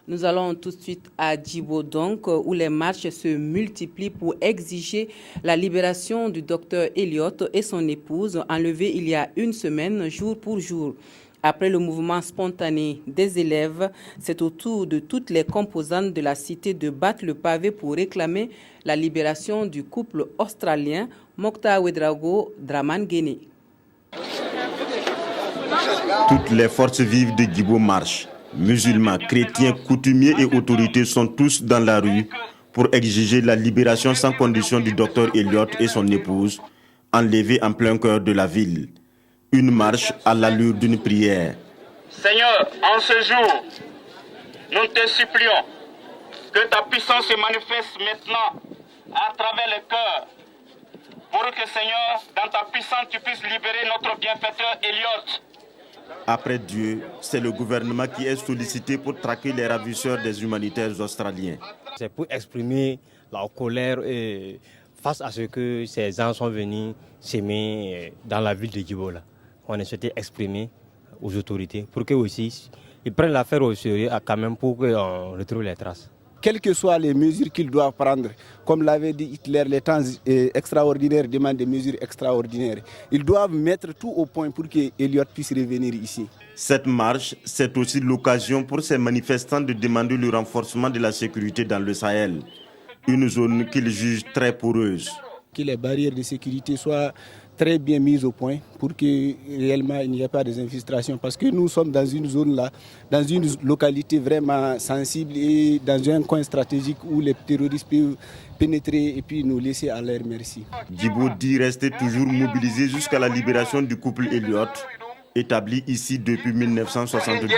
Nous allons tout de suite à Djibo, donc, où les marches se multiplient pour exiger la libération du docteur Elliott et son épouse, enlevés il y a une semaine, jour pour jour. Après le mouvement spontané des élèves, c'est au tour de toutes les composantes de la cité de battre le pavé pour réclamer la libération du couple australien Mokta Ouedraogo Dramane Guéné. Toutes les forces vives de Djibo marchent. Musulmans, chrétiens, coutumiers et autorités sont tous dans la rue pour exiger la libération sans condition du docteur Elliott et son épouse, enlevés en plein cœur de la ville. Une marche à l'allure d'une prière. Seigneur, en ce jour, nous te supplions que ta puissance se manifeste maintenant à travers le cœur, pour que, Seigneur, dans ta puissance, tu puisses libérer notre bienfaiteur Elliott. Après Dieu, c'est le gouvernement qui est sollicité pour traquer les ravisseurs des humanitaires australiens. C'est pour exprimer la colère face à ce que ces gens sont venus s'aimer dans la ville de Djibo. On a souhaité exprimer aux autorités pour qu'eux aussi ils prennent l'affaire au sérieux quand même pour qu'on retrouve les traces. Quelles que soient les mesures qu'ils doivent prendre, comme l'avait dit Hitler, les temps extraordinaires demandent des mesures extraordinaires. Ils doivent mettre tout au point pour que Elliott puisse revenir ici. Cette marche, c'est aussi l'occasion pour ces manifestants de demander le renforcement de la sécurité dans le Sahel, une zone qu'ils jugent très poreuse. Que les barrières de sécurité soient très bien mises au point pour que réellement il n'y ait pas d'infiltration, parce que nous sommes dans une zone là, dans une localité vraiment sensible et dans un coin stratégique où les terroristes peuvent pénétrer et puis nous laisser à leur merci. Djibo dit rester toujours mobilisé jusqu'à la libération du couple Elliott, établi ici depuis 1972.